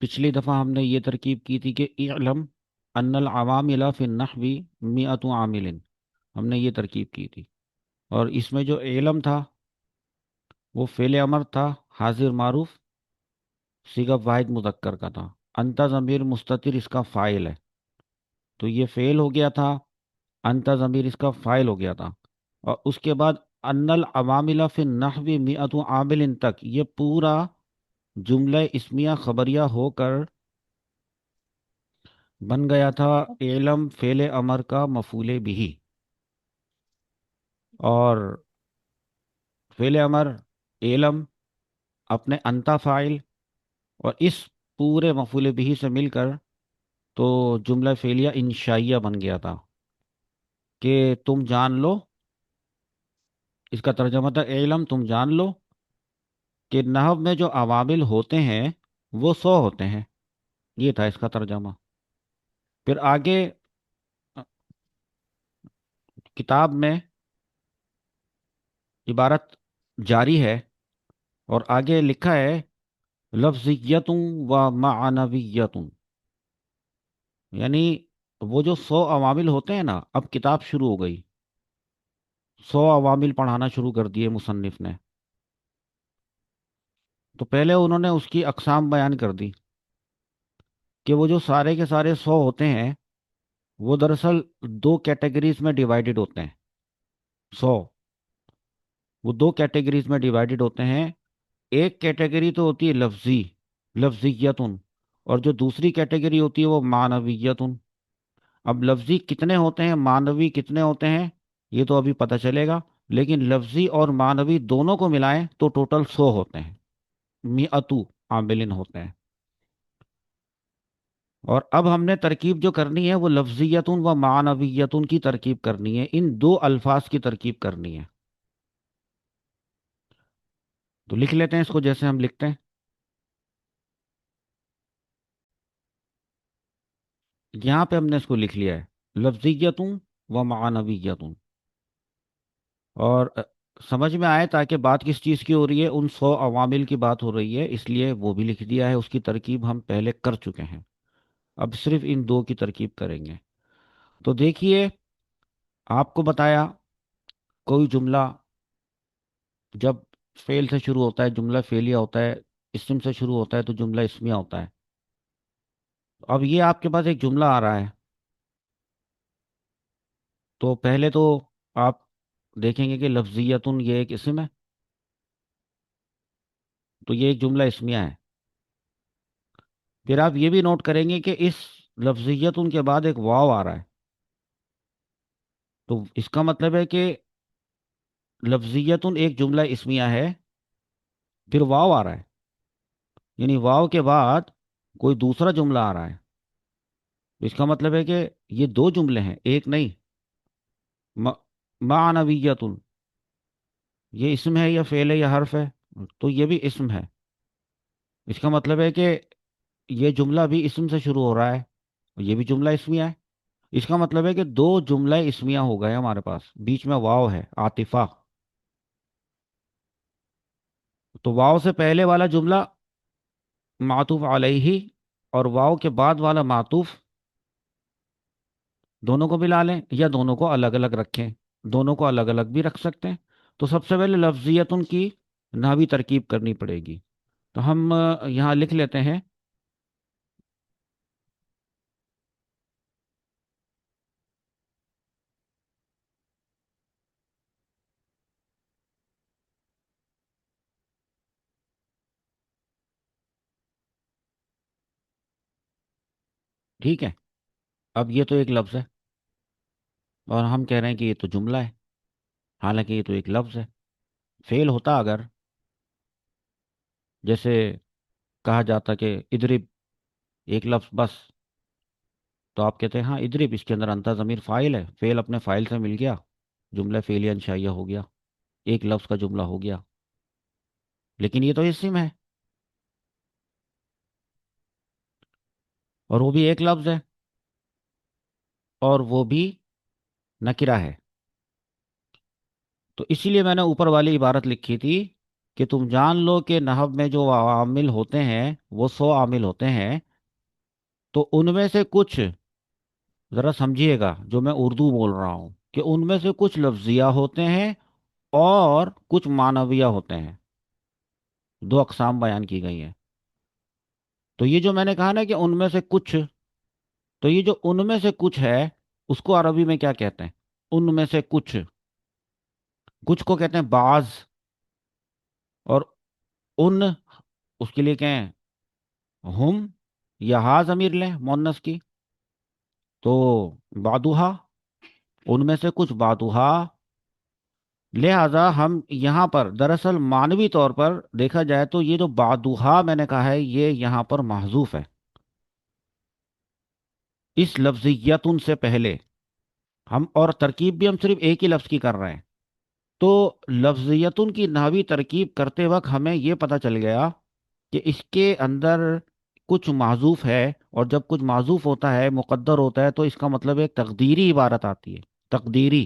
پچھلی دفعہ ہم نے یہ ترکیب کی تھی کہ اعلم ان العوامل فی النحو مئۃ عامل، ہم نے یہ ترکیب کی تھی، اور اس میں جو علم تھا وہ فعل امر تھا، حاضر معروف، صیغہ واحد مذکر کا تھا، انت ضمیر مستتر اس کا فاعل ہے، تو یہ فعل ہو گیا تھا، انت ضمیر اس کا فاعل ہو گیا تھا، اور اس کے بعد ان العوامل فی النحو مئۃ عامل تک یہ پورا جملہ اسمیہ خبریہ ہو کر بن گیا تھا علم فعل امر کا مفعول بھی، اور فعل امر علم اپنے انتا فاعل اور اس پورے مفعول بھی سے مل کر تو جملہ فعلیہ انشائیہ بن گیا تھا کہ تم جان لو، اس کا ترجمہ تھا علم تم جان لو کہ نحو میں جو عوامل ہوتے ہیں وہ 100 ہوتے ہیں، یہ تھا اس کا ترجمہ۔ پھر آگے کتاب میں عبارت جاری ہے اور آگے لکھا ہے لفظیت و معنویت، یعنی وہ جو 100 عوامل ہوتے ہیں نا، اب کتاب شروع ہو گئی، 100 عوامل پڑھانا شروع کر دیے مصنف نے۔ تو پہلے انہوں نے اس کی اقسام بیان کر دی کہ وہ جو سارے کے سارے 100 ہوتے ہیں وہ دراصل دو کیٹیگریز میں ڈیوائیڈڈ ہوتے ہیں۔ 100 وہ دو کیٹیگریز میں ڈیوائیڈڈ ہوتے ہیں، ایک کیٹیگری تو ہوتی ہے لفظی، لفظیتن، اور جو دوسری کیٹیگری ہوتی ہے وہ معنویتن۔ اب لفظی کتنے ہوتے ہیں، معنوی کتنے ہوتے ہیں، یہ تو ابھی پتہ چلے گا، لیکن لفظی اور معنوی دونوں کو ملائیں تو ٹوٹل 100 ہوتے ہیں، میاتو عاملن ہوتے ہیں۔ اور اب ہم نے ترکیب جو کرنی ہے وہ لفظیتن و معنویتن کی ترکیب کرنی ہے، ان دو الفاظ کی ترکیب کرنی ہے۔ تو لکھ لیتے ہیں اس کو جیسے ہم لکھتے ہیں۔ یہاں پہ ہم نے اس کو لکھ لیا ہے لفظیتن و معنویتن، اور سمجھ میں آئے تاکہ بات کس چیز کی ہو رہی ہے، ان 100 عوامل کی بات ہو رہی ہے، اس لیے وہ بھی لکھ دیا ہے، اس کی ترکیب ہم پہلے کر چکے ہیں، اب صرف ان دو کی ترکیب کریں گے۔ تو دیکھیے، آپ کو بتایا کوئی جملہ جب فعل سے شروع ہوتا ہے جملہ فعلیہ ہوتا ہے، اسم سے شروع ہوتا ہے تو جملہ اسمیہ ہوتا ہے۔ اب یہ آپ کے پاس ایک جملہ آ رہا ہے، تو پہلے تو آپ دیکھیں گے کہ لفظیتن یہ ایک اسم ہے، تو یہ ایک جملہ اسمیہ ہے۔ پھر آپ یہ بھی نوٹ کریں گے کہ اس لفظیتن کے بعد ایک واو آ رہا ہے، تو اس کا مطلب ہے کہ لفظیتن ایک جملہ اسمیہ ہے، پھر واو آ رہا ہے، یعنی واو کے بعد کوئی دوسرا جملہ آ رہا ہے، اس کا مطلب ہے کہ یہ دو جملے ہیں، ایک نہیں۔ معنویتن یہ اسم ہے یا فعل ہے یا حرف ہے، تو یہ بھی اسم ہے، اس کا مطلب ہے کہ یہ جملہ بھی اسم سے شروع ہو رہا ہے، یہ بھی جملہ اسمیہ ہے، اس کا مطلب ہے کہ دو جملہ اسمیہ ہو گئے ہمارے پاس، بیچ میں واو ہے عاطفہ، تو واو سے پہلے والا جملہ معطوف علیہ، اور واو کے بعد والا معطوف، دونوں کو ملا لیں یا دونوں کو الگ الگ رکھیں، دونوں کو الگ الگ بھی رکھ سکتے ہیں۔ تو سب سے پہلے لفظیتن کی نحوی ترکیب کرنی پڑے گی، تو ہم یہاں لکھ لیتے ہیں۔ ٹھیک ہے، اب یہ تو ایک لفظ ہے اور ہم کہہ رہے ہیں کہ یہ تو جملہ ہے، حالانکہ یہ تو ایک لفظ ہے۔ فعل ہوتا اگر جیسے کہا جاتا کہ ادرب ایک لفظ بس، تو آپ کہتے ہیں ہاں ادرب، اس کے اندر انتا ضمیر فاعل ہے، فعل اپنے فاعل سے مل گیا، جملہ فعلیہ انشائیہ ہو گیا، ایک لفظ کا جملہ ہو گیا، لیکن یہ تو اسم ہے اور وہ بھی ایک لفظ ہے اور وہ بھی نکرہ ہے، تو اسی لیے میں نے اوپر والی عبارت لکھی تھی کہ تم جان لو کہ نحو میں جو عوامل ہوتے ہیں وہ 100 عامل ہوتے ہیں، تو ان میں سے کچھ، ذرا سمجھیے گا جو میں اردو بول رہا ہوں، کہ ان میں سے کچھ لفظیہ ہوتے ہیں اور کچھ معنویہ ہوتے ہیں، دو اقسام بیان کی گئی ہیں۔ تو یہ جو میں نے کہا نا کہ ان میں سے کچھ، تو یہ جو ان میں سے کچھ ہے، اس کو عربی میں کیا کہتے ہیں؟ ان میں سے کچھ، کچھ کو کہتے ہیں بعض، اور ان، اس کے لیے کہیں ہم، یا ہا ضمیر لیں مونس کی، تو بعدوہا، ان میں سے کچھ بعدوہا۔ لہذا ہم یہاں پر دراصل معنوی طور پر دیکھا جائے تو یہ جو بعدوہا میں نے کہا ہے یہ یہاں پر محذوف ہے، اس لفظیتن سے پہلے ہم، اور ترکیب بھی ہم صرف ایک ہی لفظ کی کر رہے ہیں۔ تو لفظیتن کی نحوی ترکیب کرتے وقت ہمیں یہ پتہ چل گیا کہ اس کے اندر کچھ معذوف ہے، اور جب کچھ معذوف ہوتا ہے، مقدر ہوتا ہے، تو اس کا مطلب ایک تقدیری عبارت آتی ہے، تقدیری۔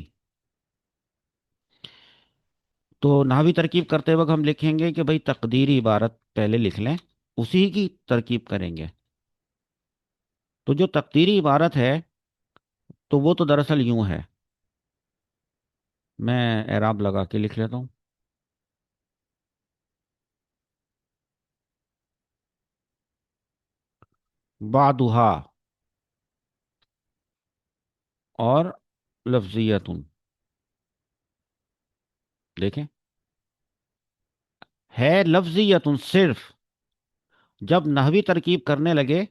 تو نحوی ترکیب کرتے وقت ہم لکھیں گے کہ بھئی تقدیری عبارت پہلے لکھ لیں، اسی کی ترکیب کریں گے۔ تو جو تقدیری عبارت ہے تو وہ تو دراصل یوں ہے، میں اعراب لگا کے لکھ لیتا ہوں۔ بعدھا، اور لفظیتن، دیکھیں ہے لفظیتن صرف، جب نحوی ترکیب کرنے لگے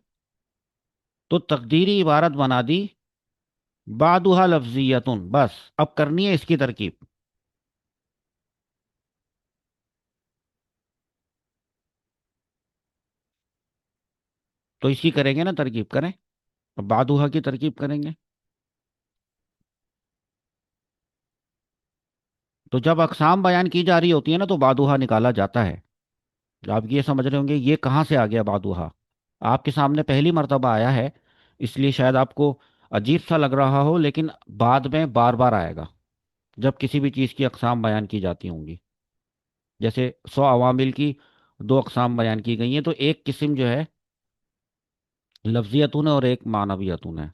تو تقدیری عبارت بنا دی، بعدھا لفظیتن، بس اب کرنی ہے اس کی ترکیب۔ تو اس کی کریں گے نا ترکیب، کریں، اب بعدھا کی ترکیب کریں گے۔ تو جب اقسام بیان کی جا رہی ہوتی ہے نا تو بعدھا نکالا جاتا ہے۔ آپ یہ سمجھ رہے ہوں گے یہ کہاں سے آ گیا بعدھا، آپ کے سامنے پہلی مرتبہ آیا ہے، اس لیے شاید آپ کو عجیب سا لگ رہا ہو، لیکن بعد میں بار بار آئے گا جب کسی بھی چیز کی اقسام بیان کی جاتی ہوں گی۔ جیسے 100 عوامل کی 2 اقسام بیان کی گئی ہیں، تو ایک قسم جو ہے لفظیتون ہے اور ایک معنویتون ہے،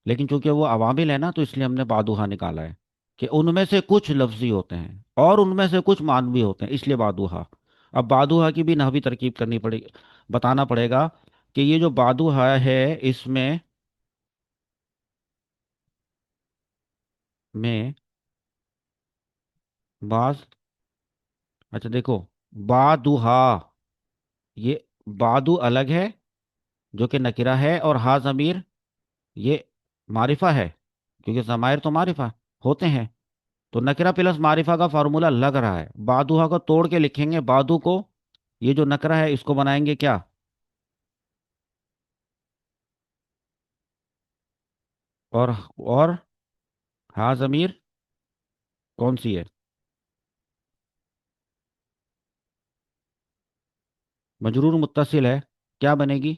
لیکن چونکہ وہ عوامل ہے نا تو اس لیے ہم نے بعدھا نکالا ہے، کہ ان میں سے کچھ لفظی ہوتے ہیں اور ان میں سے کچھ معنوی ہوتے ہیں، اس لیے بعدھا۔ اب بعدھا کی بھی نحوی ترکیب کرنی پڑے گی، بتانا پڑے گا کہ یہ جو بعدھا ہے اس میں بعض، اچھا دیکھو، بعدھا، یہ بعدو الگ ہے جو کہ نکرہ ہے، اور ہا ضمیر یہ معرفہ ہے، کیونکہ ضمائر تو معرفہ ہوتے ہیں، تو نکرہ پلس معرفہ کا فارمولا لگ رہا ہے۔ بعدھا کو توڑ کے لکھیں گے، بعدو کو، یہ جو نکرہ ہے اس کو بنائیں گے کیا، اور ہا ضمیر کون سی ہے؟ مجرور متصل ہے، کیا بنے گی؟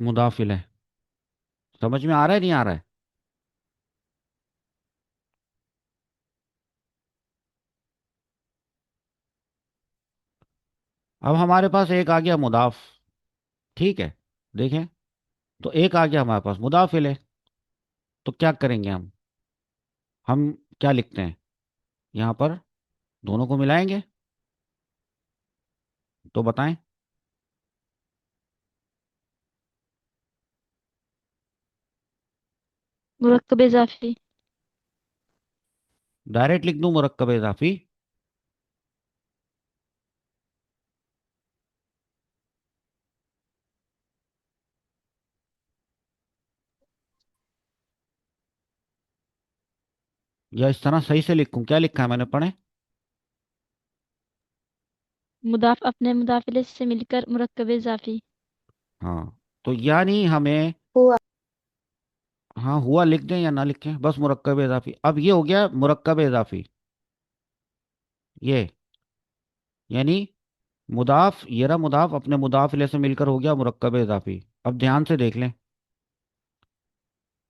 مدافل ہے۔ سمجھ میں آ رہا ہے نہیں آ رہا ہے؟ اب ہمارے پاس ایک آ گیا مضاف، ٹھیک ہے، دیکھیں، تو ایک آ گیا ہمارے پاس مدافل ہے، تو کیا کریں گے ہم کیا لکھتے ہیں یہاں پر؟ دونوں کو ملائیں گے، تو بتائیں۔ مرکب اضافی۔ ڈائریکٹ لکھ دوں مرکب اضافی؟ یا اس طرح صحیح سے لکھوں؟ کیا لکھا ہے میں نے، پڑھیں؟ مضاف اپنے مضافلے سے مل کر مرکب اضافی۔ ہاں، تو یعنی ہمیں، ہوا۔ ہاں ہوا لکھ دیں یا نہ لکھیں، بس مرکب اضافی۔ اب یہ ہو گیا مرکب اضافی، یہ یعنی مضاف، یہ رہا مضاف اپنے مضاف الیہ سے مل کر ہو گیا مرکب اضافی۔ اب دھیان سے دیکھ لیں،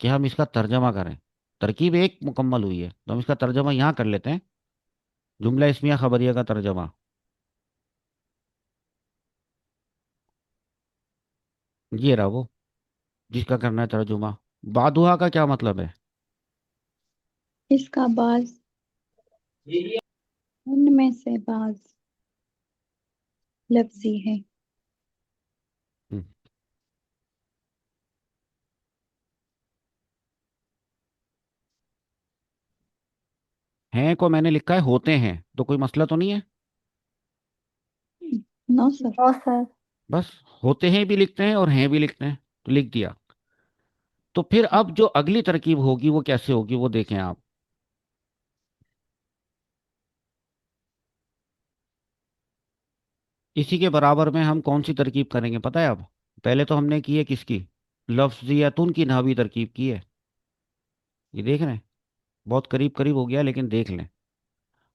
کہ ہم اس کا ترجمہ کریں. ترکیب ایک مکمل ہوئی ہے تو ہم اس کا ترجمہ یہاں کر لیتے ہیں. جملہ اسمیہ خبریہ کا ترجمہ یہ رہا وہ جس کا کرنا ہے ترجمہ. بادوہا کا کیا مطلب ہے؟ اس کا بعض، ان میں سے بعض لفظی ہے. ہم، ہیں کو میں نے لکھا ہے ہوتے ہیں، تو کوئی مسئلہ تو نہیں ہے. نو سر. نو سر. بس ہوتے ہیں بھی لکھتے ہیں اور ہیں بھی لکھتے ہیں تو لکھ دیا. تو پھر اب جو اگلی ترکیب ہوگی وہ کیسے ہوگی وہ دیکھیں آپ. اسی کے برابر میں ہم کون سی ترکیب کریں گے پتہ ہے اب؟ پہلے تو ہم نے کی ہے کس کی؟ لفظیتن کی نحوی ترکیب کی ہے. یہ دیکھ رہے ہیں بہت قریب قریب ہو گیا لیکن دیکھ لیں.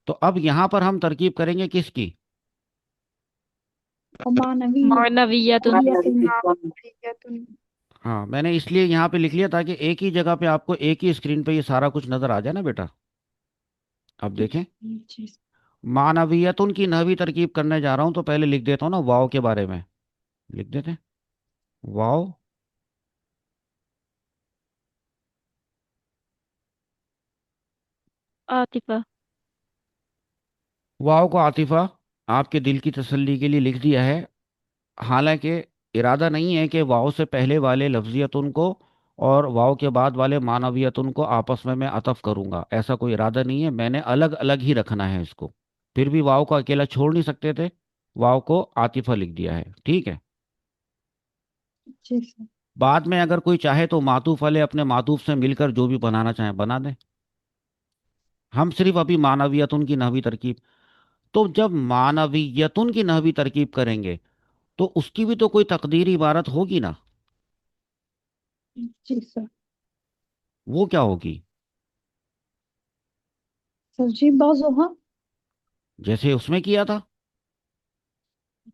تو اب یہاں پر ہم ترکیب کریں گے کس کی؟ معنویت. معنویت. ہاں میں نے اس لیے یہاں پہ لکھ لیا تاکہ ایک ہی جگہ پہ آپ کو ایک ہی اسکرین پہ یہ سارا کچھ نظر آ جائے نا بیٹا. اب دیکھیں جی. معنویتن کی نحوی ترکیب کرنے جا رہا ہوں تو پہلے لکھ دیتا ہوں نا واو کے بارے میں. لکھ دیتے ہیں واو. عاطفہ. واو کو عاطفہ آپ کے دل کی تسلی کے لیے لکھ دیا ہے. حالانکہ ارادہ نہیں ہے کہ واو سے پہلے والے لفظیتن کو اور واو کے بعد والے معنویتن کو آپس میں عطف کروں گا، ایسا کوئی ارادہ نہیں ہے. میں نے الگ الگ ہی رکھنا ہے اس کو. پھر بھی واو کو اکیلا چھوڑ نہیں سکتے تھے، واو کو عاطفہ لکھ دیا ہے. ٹھیک ہے. جی سر. بعد میں اگر کوئی چاہے تو معطوف والے اپنے معطوف سے مل کر جو بھی بنانا چاہیں بنا دیں. ہم صرف ابھی معنویتن کی نحوی ترکیب. تو جب معنویتن کی نحوی ترکیب کریں گے تو اس کی بھی تو کوئی تقدیری عبارت ہوگی نا. جی سر. وہ کیا ہوگی؟ سر جی بعضها. جیسے اس میں کیا تھا.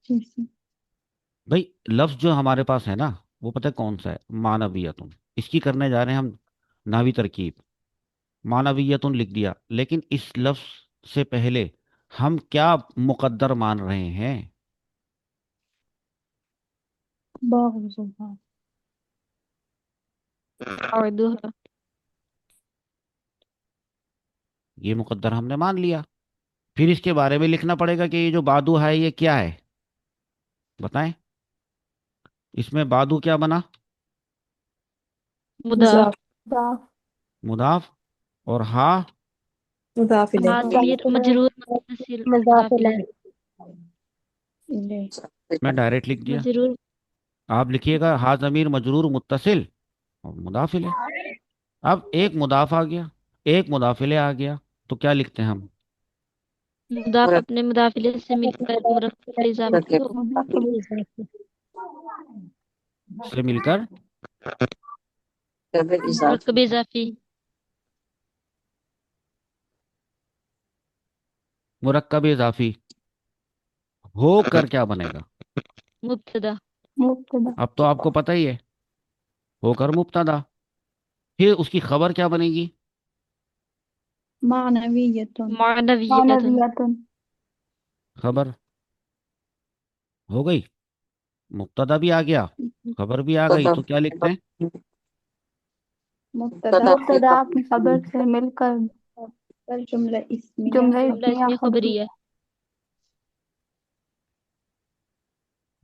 جی سر. بھائی لفظ جو ہمارے پاس ہے نا وہ پتہ ہے کون سا ہے؟ معنویتن. اس کی کرنے جا رہے ہیں ہم نحوی ترکیب. معنویتن لکھ دیا لیکن اس لفظ سے پہلے ہم کیا مقدر مان رہے ہیں؟ بعضها. عودها. یہ مقدر ہم نے مان لیا. پھر اس کے بارے میں لکھنا پڑے گا کہ یہ جو بادو ہے یہ کیا ہے بتائیں. اس میں بادو کیا بنا؟ مضاف. مضاف. اور ہا مضاف ہاں ضمیر مجرور متصل مضاف الیہ. إليه. میں ڈائریکٹ لکھ دیا. مجرور. آپ لکھیے گا ہا ضمیر مجرور متصل اور مضاف الیہ. اب ایک مضاف آ گیا ایک مضاف الیہ آ گیا تو کیا لکھتے ہیں ہم؟ مضاف اپنے مضاف الیہ سے مل کر مرکب اضافی ہو. مضاف إضافي. سے مل کر مرکب اضافی. مرکب اضافی ہو کر کیا بنے گا؟ مبتدا. مبتدا. اب تو آپ کو پتہ ہی ہے ہو کر مبتدا. پھر اس کی خبر کیا بنے گی؟ معنوية. معنویت. خبر ہو گئی. مبتدا بھی آ گیا خبر بھی آ گئی تو کیا لکھتے ہیں؟ مبتدا کی خبر سے مل کر جملہ اسمیہ. جملہ اسمیہ خبریہ.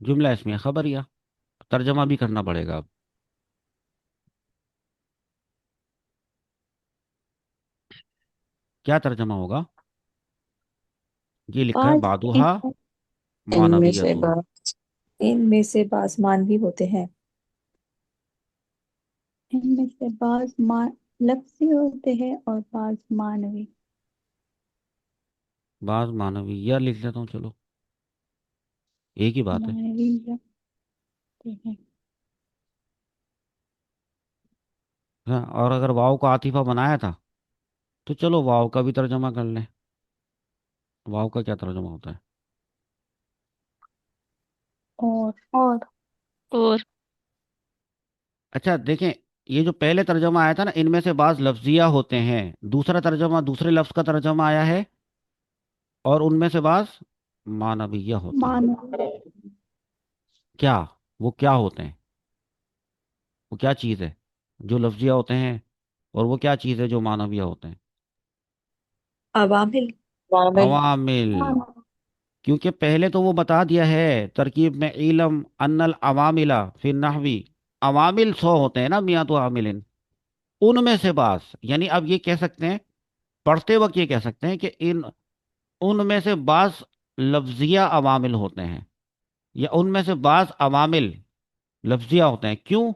جملہ اسمیہ خبریہ. ترجمہ بھی کرنا پڑے گا اب. کیا ترجمہ ہوگا؟ یہ لکھا ہے بعض بادوہا ان میں سے معنویتن. ان میں سے بعض مانوی ہوتے ہیں. ان میں سے بعض لفظی ہوتے ہیں اور بعض معنوی. بعض معنوی یا لکھ لیتا ہوں چلو ایک ہی بات ہے. معنوی ہوتے ہیں. ہاں اور اگر واو کو عاطفہ بنایا تھا تو چلو واو کا بھی ترجمہ کر لیں. واو کا کیا ترجمہ ہوتا ہے؟ اور اور اچھا دیکھیں یہ جو پہلے ترجمہ آیا تھا نا، ان میں سے بعض لفظیہ ہوتے ہیں، دوسرا ترجمہ دوسرے لفظ کا ترجمہ آیا ہے، اور ان میں سے بعض معنویہ ہوتے ہیں۔ معنوی کیا؟ وہ کیا ہوتے ہیں؟ وہ کیا چیز ہے جو لفظیہ ہوتے ہیں، اور وہ کیا چیز ہے جو معنویہ ہوتے ہیں؟ عوامل عوامل۔ کیونکہ پہلے تو وہ بتا دیا ہے ترکیب میں، علم ان العوامل فی النحوی، عوامل 100 ہوتے ہیں نا، میاں تو عامل، ان میں سے بعض، یعنی اب یہ کہہ سکتے ہیں، پڑھتے وقت یہ کہہ سکتے ہیں کہ ان میں سے بعض لفظیہ عوامل ہوتے ہیں، یا ان میں سے بعض عوامل لفظیہ ہوتے ہیں۔ کیوں؟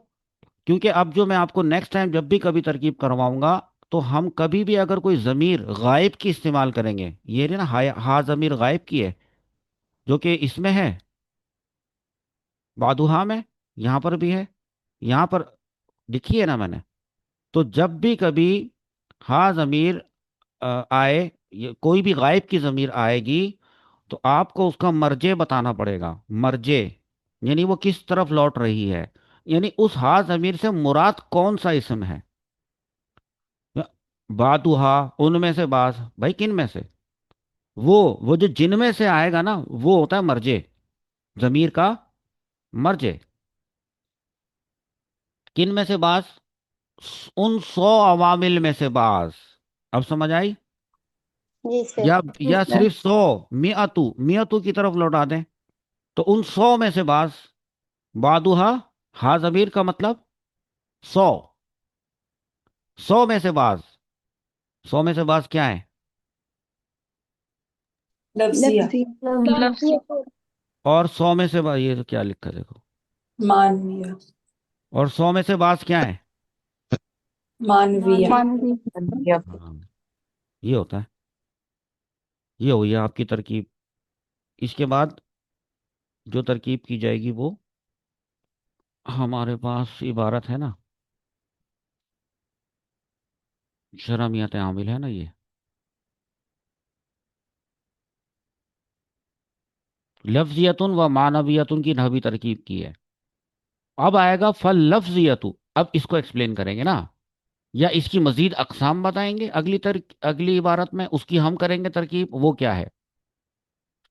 کیونکہ اب جو میں آپ کو نیکسٹ ٹائم جب بھی کبھی ترکیب کرواؤں گا، تو ہم کبھی بھی اگر کوئی ضمیر غائب کی استعمال کریں گے، یہ نہیں نا، ہا ضمیر غائب کی ہے جو کہ اس میں ہے، بعدوہا میں، یہاں پر بھی ہے، یہاں پر لکھی ہے نا میں نے، تو جب بھی کبھی ہا ضمیر آئے، کوئی بھی غائب کی ضمیر آئے گی، تو آپ کو اس کا مرجع بتانا پڑے گا، مرجع یعنی وہ کس طرف لوٹ رہی ہے، یعنی اس ہا ضمیر سے مراد کون سا اسم ہے۔ بعدوہا، ان میں سے بعض، بھائی کن میں سے؟ وہ جو جن میں سے آئے گا نا، وہ ہوتا ہے مرجع، ضمیر کا مرجع۔ کن میں سے بعض؟ ان 100 عوامل میں سے بعض۔ اب سمجھ آئی؟ جی سر یا صرف 100، میاتو کی طرف لوٹا دیں تو ان 100 میں سے بعض، بعدوہا، ہا ضمیر کا مطلب 100، 100 میں سے بعض، 100 میں سے بعض کیا ہے؟ لفظیہ لفظی لفظ اور 100 میں سے بعض، یہ تو کیا لکھا دیکھو، معنویہ اور 100 میں سے بعض کیا ہے؟ معنویہ معنوی ہاں، یہ ہوتا ہے، یہ ہوئی ہے آپ کی ترکیب۔ اس کے بعد جو ترکیب کی جائے گی، وہ ہمارے پاس عبارت ہے نا، شرمیت عامل ہے نا، یہ لفظیتن و معنویتن کی نحوی ترکیب کی ہے۔ اب آئے گا فل لفظیتو، اب اس کو ایکسپلین کریں گے نا، یا اس کی مزید اقسام بتائیں گے اگلی عبارت میں، اس کی ہم کریں گے ترکیب، وہ کیا ہے؟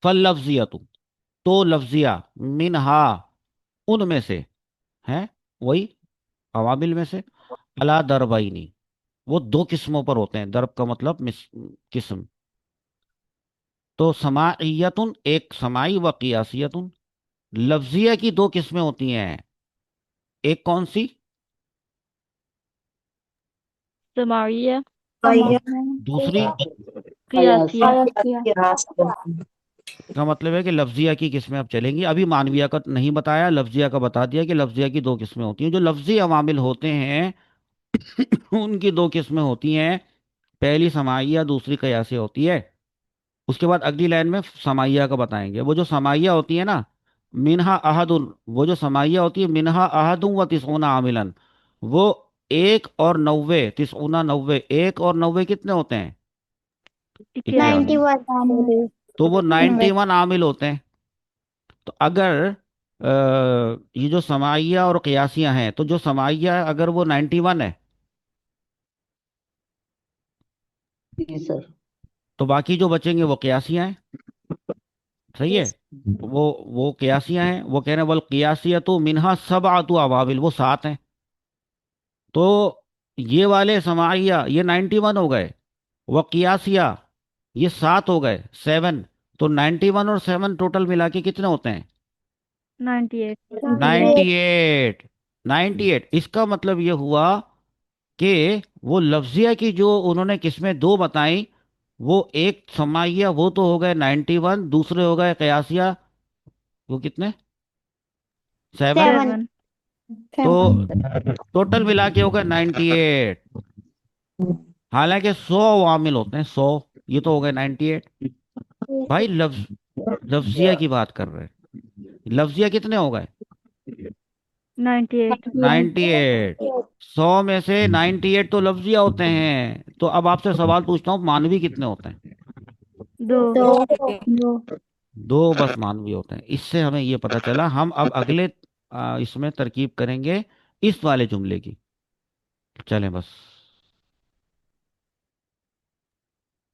فل لفظیتو، تو لفظیہ، منہا، ان میں سے، ہے وہی عوامل میں سے، الا دربینی، وہ 2 قسموں پر ہوتے ہیں، درب کا مطلب قسم، تو سماعیتن ایک سماعی و قیاسیتن، لفظیہ کی 2 قسمیں ہوتی ہیں، ایک کون سی؟ سماعیہ دوسری قیاسیہ کا مطلب ہے کہ لفظیہ کی قسمیں اب چلیں گی، ابھی معنویہ کا نہیں بتایا، لفظیہ کا بتا دیا کہ لفظیہ کی 2 قسمیں ہوتی ہیں۔ جو لفظی عوامل ہوتے ہیں ان کی 2 قسمیں ہوتی ہیں، پہلی سماعیہ، دوسری قیاسیہ ہوتی ہے۔ اس کے بعد اگلی لائن میں سماعیہ کا بتائیں گے۔ وہ جو سماعیہ ہوتی ہے نا، منہا احدن، وہ جو سماعیہ ہوتی ہے، منہا احدن و تسعون عاملن، وہ 1 اور 90، تسعون 90، 1 اور 90 کتنے ہوتے ہیں؟ 91 91، تو وہ 91 عامل ہوتے ہیں۔ تو اگر یہ جو سماعیہ اور قیاسیہ ہیں، تو جو سماعیہ ہے اگر وہ 91 ہے، تو باقی جو بچیں گے وہ قیاسیہ ہیں، صحیح ہے؟ وہ قیاسیہ ہیں، وہ کہہ رہے ہیں والقیاسیۃ منہا 7 عوامل، وہ 7 ہیں۔ تو یہ والے سماعیہ یہ 91 ہو گئے، وہ قیاسیہ یہ 7 ہو گئے، 7، تو 91 اور 7 ٹوٹل ملا کے کتنے ہوتے ہیں؟ 98 98۔ 98، اس کا مطلب یہ ہوا کہ وہ لفظیہ کی جو انہوں نے قسمیں 2 بتائیں، وہ ایک سماعیہ وہ تو ہو گئے 91، دوسرے ہو گئے قیاسیہ، وہ کتنے؟ 7، 7 تو ٹوٹل ملا کے ہو گئے 98۔ حالانکہ 100 عوامل ہوتے ہیں، 100، یہ تو ہو گئے 98۔ بھائی لفظیہ کی بات کر رہے ہیں، لفظیہ کتنے ہو گئے؟ 98 98، 100 میں سے 98 تو لفظیہ ہوتے ہیں۔ تو اب آپ سے سوال پوچھتا ہوں، مانوی کتنے ہوتے ہیں؟ 2 دو 2 بس مانوی ہوتے ہیں۔ اس سے ہمیں یہ پتہ چلا، ہم اب اگلے اس میں ترکیب کریں گے اس والے جملے کی، چلیں بس.